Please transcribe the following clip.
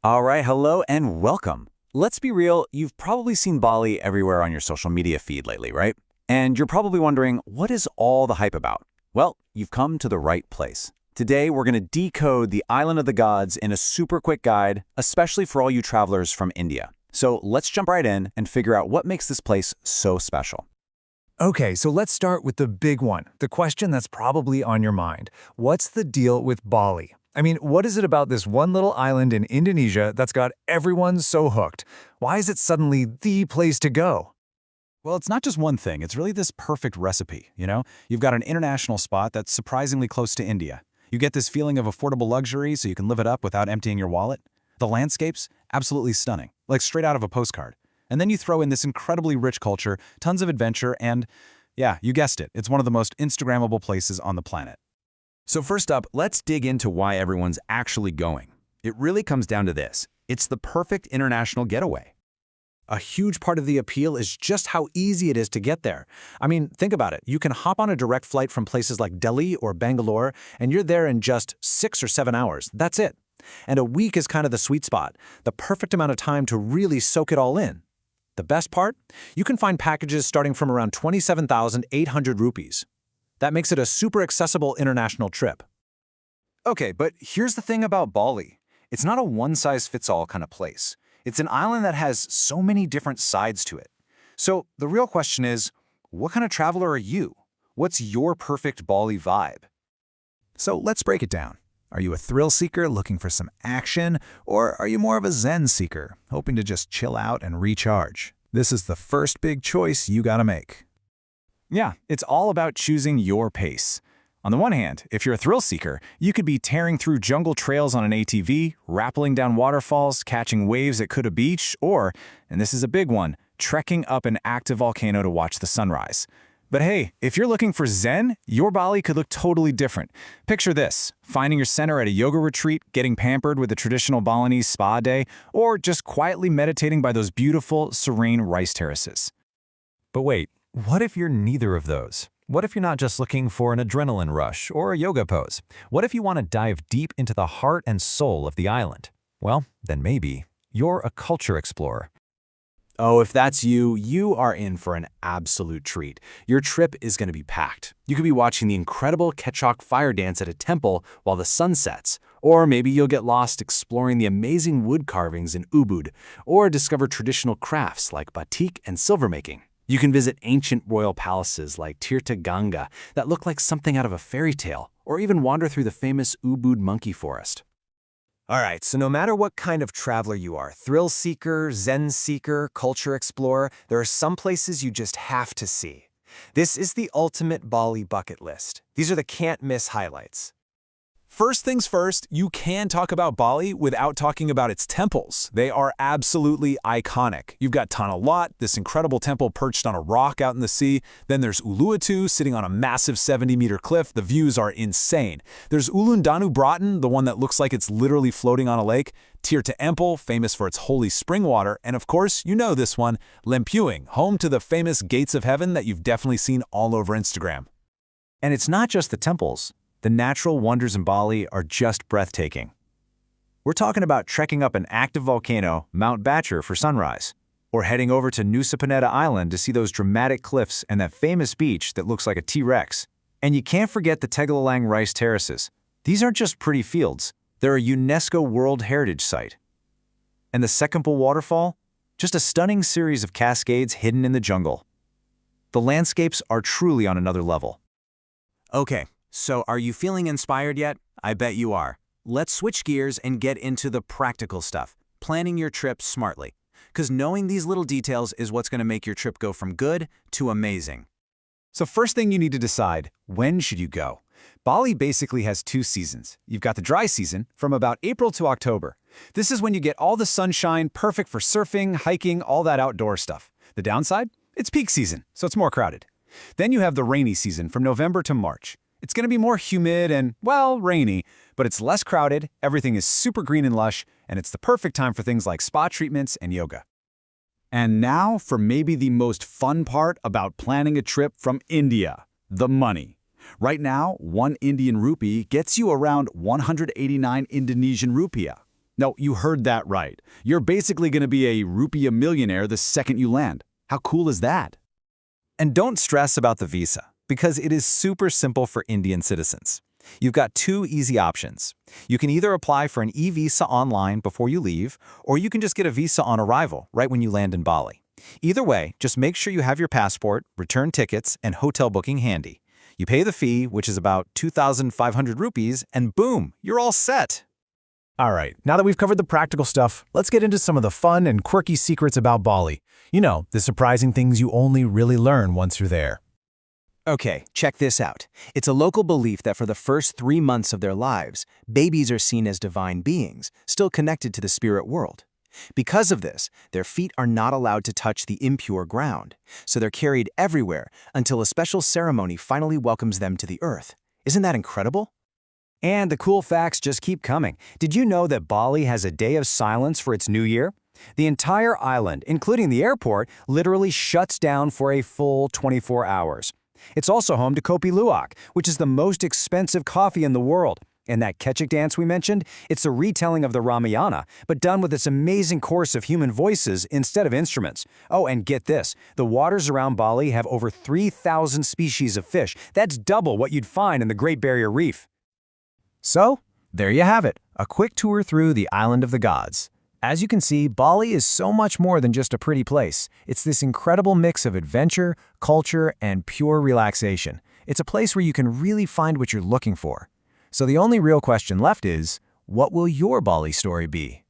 All right, hello and welcome. Let's be real, you've probably seen Bali everywhere on your social media feed lately, right? And you're probably wondering, what is all the hype about? Well, you've come to the right place. Today, we're going to decode the Island of the Gods in a super quick guide, especially for all you travelers from India. So let's jump right in and figure out what makes this place so special. Okay, so let's start with the big one, the question that's probably on your mind. What's the deal with Bali? I mean, what is it about this one little island in Indonesia that's got everyone so hooked? Why is it suddenly the place to go? Well, it's not just one thing. It's really this perfect recipe, you know? You've got an international spot that's surprisingly close to India. You get this feeling of affordable luxury so you can live it up without emptying your wallet. The landscapes, absolutely stunning, like straight out of a postcard. And then you throw in this incredibly rich culture, tons of adventure, and yeah, you guessed it, it's one of the most Instagrammable places on the planet. So first up, let's dig into why everyone's actually going. It really comes down to this. It's the perfect international getaway. A huge part of the appeal is just how easy it is to get there. I mean, think about it. You can hop on a direct flight from places like Delhi or Bangalore, and you're there in just 6 or 7 hours. That's it. And a week is kind of the sweet spot, the perfect amount of time to really soak it all in. The best part? You can find packages starting from around 27,800 rupees. That makes it a super accessible international trip. Okay, but here's the thing about Bali. It's not a one-size-fits-all kind of place. It's an island that has so many different sides to it. So the real question is, what kind of traveler are you? What's your perfect Bali vibe? So let's break it down. Are you a thrill seeker looking for some action, or are you more of a Zen seeker, hoping to just chill out and recharge? This is the first big choice you gotta make. Yeah, it's all about choosing your pace. On the one hand, if you're a thrill seeker, you could be tearing through jungle trails on an ATV, rappelling down waterfalls, catching waves at Kuta Beach, or, and this is a big one, trekking up an active volcano to watch the sunrise. But hey, if you're looking for Zen, your Bali could look totally different. Picture this, finding your center at a yoga retreat, getting pampered with a traditional Balinese spa day, or just quietly meditating by those beautiful, serene rice terraces. But wait, what if you're neither of those? What if you're not just looking for an adrenaline rush or a yoga pose? What if you want to dive deep into the heart and soul of the island? Well, then maybe you're a culture explorer. Oh, if that's you, you are in for an absolute treat. Your trip is going to be packed. You could be watching the incredible Kechok fire dance at a temple while the sun sets. Or maybe you'll get lost exploring the amazing wood carvings in Ubud, or discover traditional crafts like batik and silver making. You can visit ancient royal palaces like Tirtaganga that look like something out of a fairy tale, or even wander through the famous Ubud monkey forest. All right, so no matter what kind of traveler you are, thrill seeker, Zen seeker, culture explorer, there are some places you just have to see. This is the ultimate Bali bucket list. These are the can't-miss highlights. First things first, you can talk about Bali without talking about its temples. They are absolutely iconic. You've got Tanah Lot, this incredible temple perched on a rock out in the sea. Then there's Uluwatu, sitting on a massive 70-meter cliff. The views are insane. There's Uluwatu Bratan, the one that looks like it's literally floating on a lake. Tirta Empel, famous for its holy spring water. And of course, you know this one, Lempuing, home to the famous gates of heaven that you've definitely seen all over Instagram. And it's not just the temples. The natural wonders in Bali are just breathtaking. We're talking about trekking up an active volcano, Mount Batur, for sunrise, or heading over to Nusa Penida Island to see those dramatic cliffs and that famous beach that looks like a T-Rex. And you can't forget the Tegallalang Rice Terraces. These aren't just pretty fields. They're a UNESCO World Heritage Site. And the Sekempel Waterfall? Just a stunning series of cascades hidden in the jungle. The landscapes are truly on another level. Okay. So are you feeling inspired yet? I bet you are. Let's switch gears and get into the practical stuff, planning your trip smartly. Because knowing these little details is what's going to make your trip go from good to amazing. So first thing you need to decide, when should you go? Bali basically has 2 seasons. You've got the dry season from about April to October. This is when you get all the sunshine, perfect for surfing, hiking, all that outdoor stuff. The downside? It's peak season, so it's more crowded. Then you have the rainy season from November to March. It's going to be more humid and, well, rainy, but it's less crowded, everything is super green and lush, and it's the perfect time for things like spa treatments and yoga. And now for maybe the most fun part about planning a trip from India, the money. Right now, 1 Indian rupee gets you around 189 Indonesian rupiah. No, you heard that right. You're basically going to be a rupiah millionaire the second you land. How cool is that? And don't stress about the visa, because it is super simple for Indian citizens. You've got two easy options. You can either apply for an e-visa online before you leave, or you can just get a visa on arrival right when you land in Bali. Either way, just make sure you have your passport, return tickets, and hotel booking handy. You pay the fee, which is about 2,500 rupees, and boom, you're all set. All right, now that we've covered the practical stuff, let's get into some of the fun and quirky secrets about Bali. You know, the surprising things you only really learn once you're there. Okay, check this out. It's a local belief that for the first 3 months of their lives, babies are seen as divine beings, still connected to the spirit world. Because of this, their feet are not allowed to touch the impure ground, so they're carried everywhere until a special ceremony finally welcomes them to the earth. Isn't that incredible? And the cool facts just keep coming. Did you know that Bali has a day of silence for its New Year? The entire island, including the airport, literally shuts down for a full 24 hours. It's also home to Kopi Luwak, which is the most expensive coffee in the world. And that Kecik dance we mentioned, it's a retelling of the Ramayana, but done with this amazing chorus of human voices instead of instruments. Oh, and get this, the waters around Bali have over 3,000 species of fish. That's double what you'd find in the Great Barrier Reef. So, there you have it, a quick tour through the Island of the Gods. As you can see, Bali is so much more than just a pretty place. It's this incredible mix of adventure, culture, and pure relaxation. It's a place where you can really find what you're looking for. So the only real question left is, what will your Bali story be?